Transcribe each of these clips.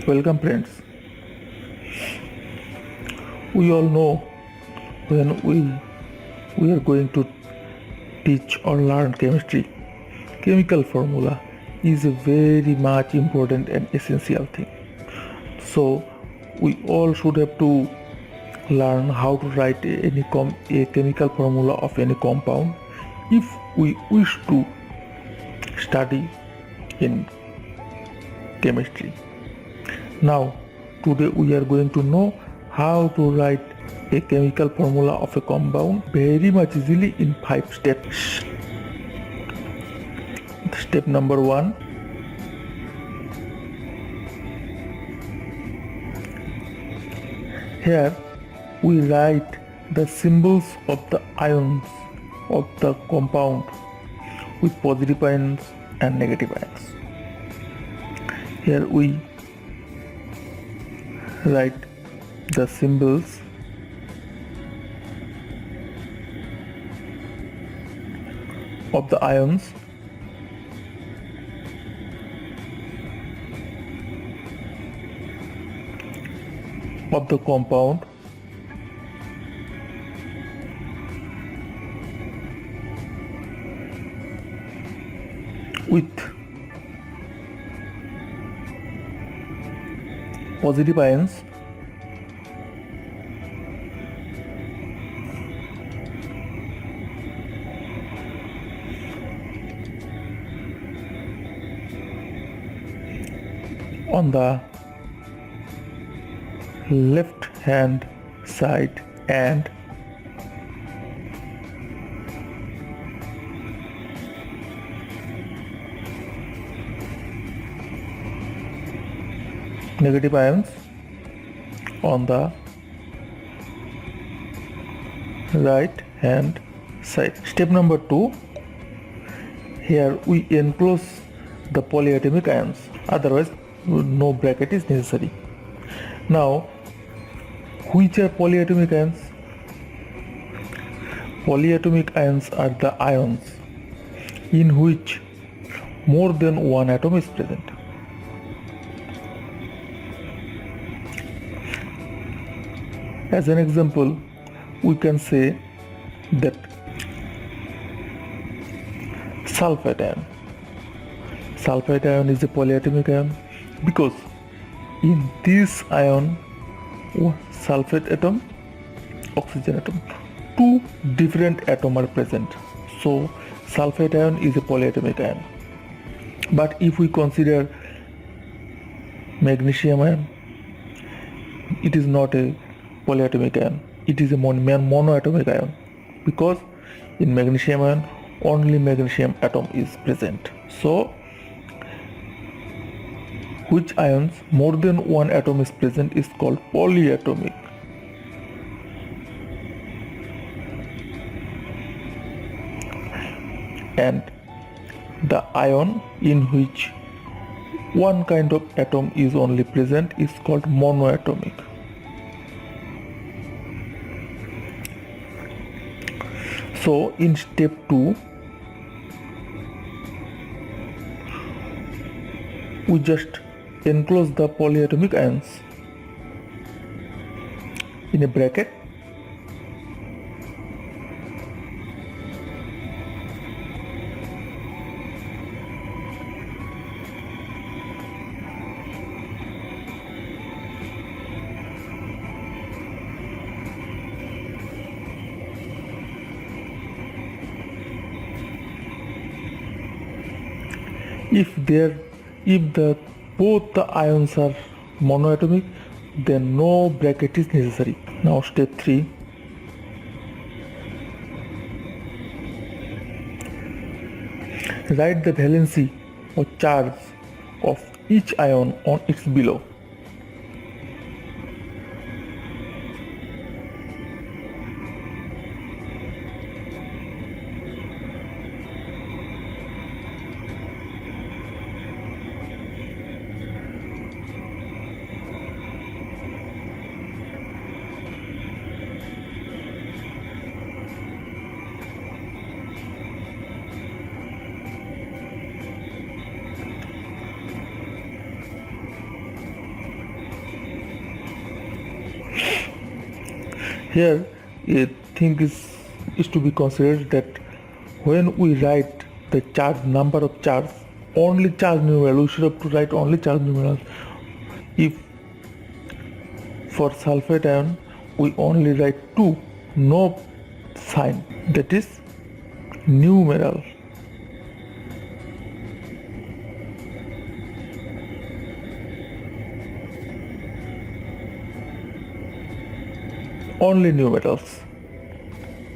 Welcome friends. We all know when we are going to teach or learn chemistry, chemical formula is a very much important and essential thing. So we all should have to learn how to write a chemical formula of any compound if we wish to study in chemistry. Now today we are going to know how to write a chemical formula of a compound very much easily in 5 steps. Step number 1. Here we write the symbols of the ions of the compound with positive ions and negative ions. Here we write the symbols of the ions of the compound with positive ions on the left hand side and negative ions on the right hand side. Step number 2. Here we enclose the polyatomic ions, otherwise no bracket is necessary. Now, which are polyatomic ions? Polyatomic ions are the ions in which more than one atom is present. As an example, we can say that sulfate ion. Sulfate ion is a polyatomic ion because in this ion, sulfate atom, oxygen atom, two different atoms are present. So sulfate ion is a polyatomic ion. But if we consider magnesium ion, it is not a polyatomic ion. It is a monoatomic ion because in magnesium ion only magnesium atom is present. So which ions more than one atom is present is called polyatomic. And the ion in which one kind of atom is only present is called monoatomic. So in step 2, we just enclose the polyatomic ions in a bracket if both the ions are monoatomic, then no bracket is necessary. Now step 3. Write the valency or charge of each ion on its below. Here a thing is to be considered that when we write the charge number of charge, only charge numeral, we should have to write only charge numerals. If for sulfate ion we only write 2, no sign, that is numeral. Only numerals,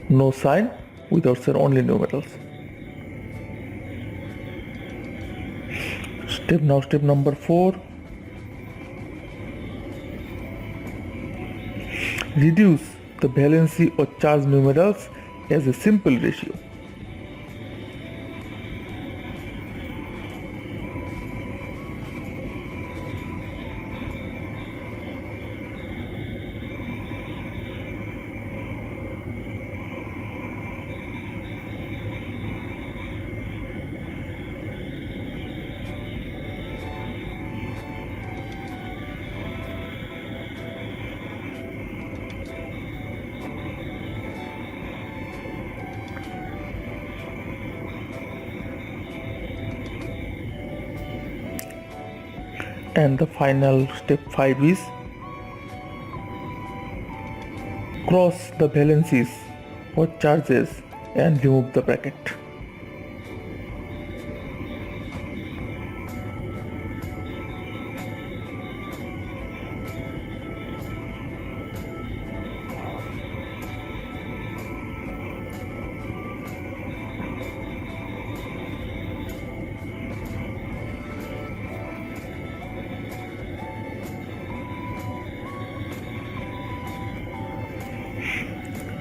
no sign, without saying only numerals. Step number 4. Reduce the valency or charge numerals as a simple ratio. And the final step 5 is cross the valencies or charges and remove the bracket.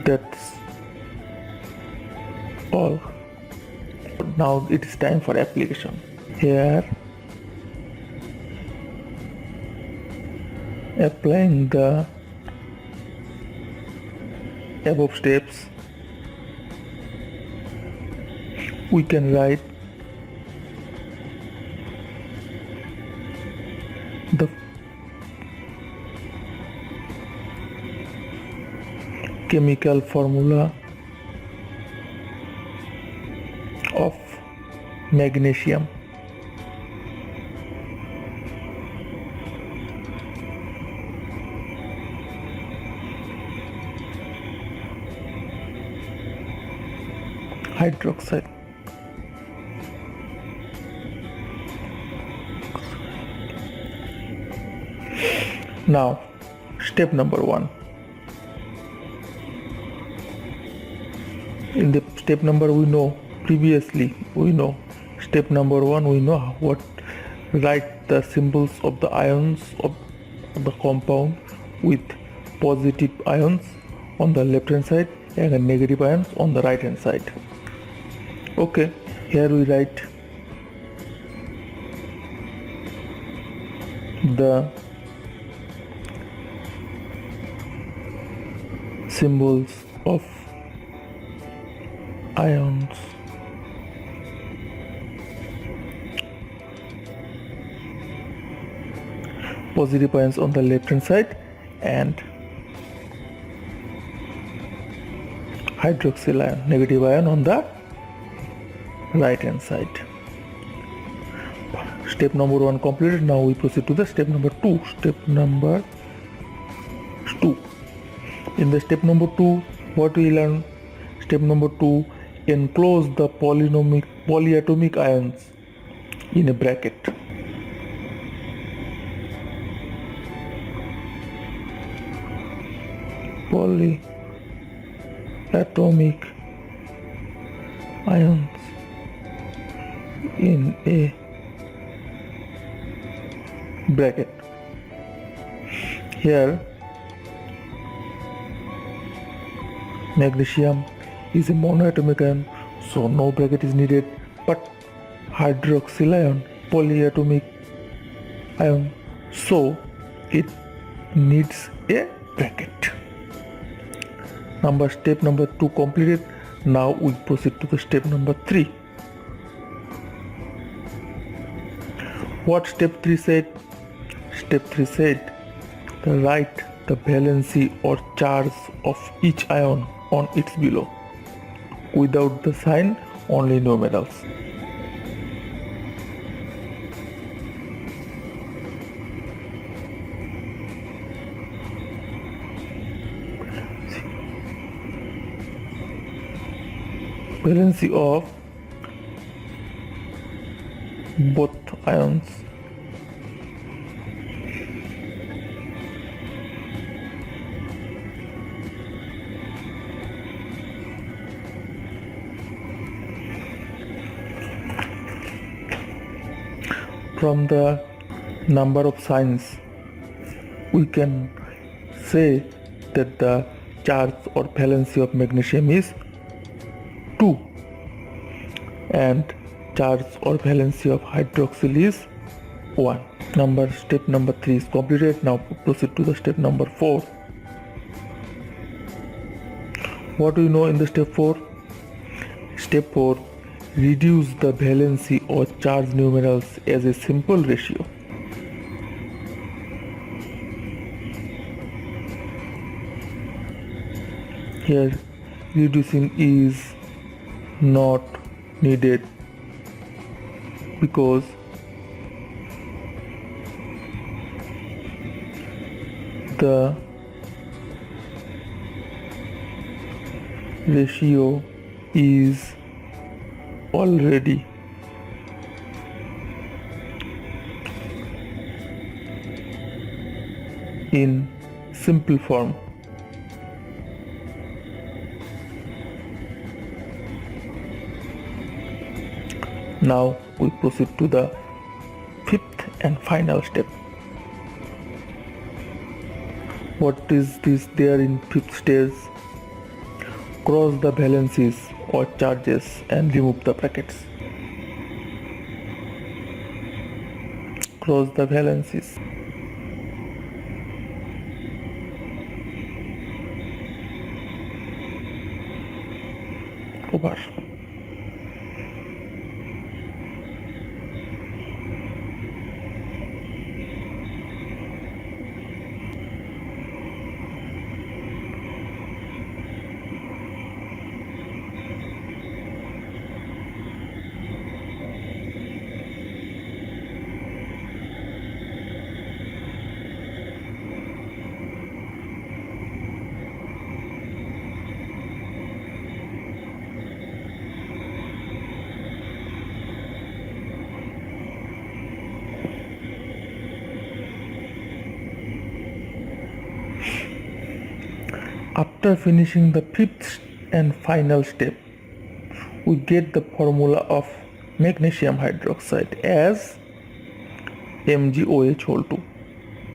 That's all. Now it is time for application. Here, applying the above steps, we can write the chemical formula of magnesium. Hydroxide. Now, step number 1. In the step number we know step number 1 we know what write the symbols of the ions of the compound with positive ions on the left hand side and the negative ions on the right hand side. Okay, here we write the symbols of ions. Positive ions on the left hand side and hydroxyl ion, negative ion on the right hand side. Step number 1 completed. Now we proceed to the step number 2. In the step number 2, what we learn? Step number 2, enclose the polyatomic ions in a bracket. Polyatomic ions in a bracket. Here magnesium is a monoatomic ion, so no bracket is needed, but hydroxyl ion, polyatomic ion, so it needs a bracket. Step number 2 completed. Now we proceed to the step number 3. What step 3 said? Step 3 said write the valency or charge of each ion on its below. Without the sign, only numerals. Valency of both ions. From the number of signs, we can say that the charge or valency of magnesium is 2 and charge or valency of hydroxyl is 1. Step number 3 is completed. Now proceed to the step number 4. What do you know in the step 4? Step 4, reduce the valency or charge numerals as a simple ratio. Here reducing is not needed because the ratio is already in simple form. Now we proceed to the fifth and final step. What is this there in fifth stage? Cross the valencies or charges and remove the brackets. Cross the valencies. Over. After finishing the fifth and final step, we get the formula of magnesium hydroxide as MgOH whole 2.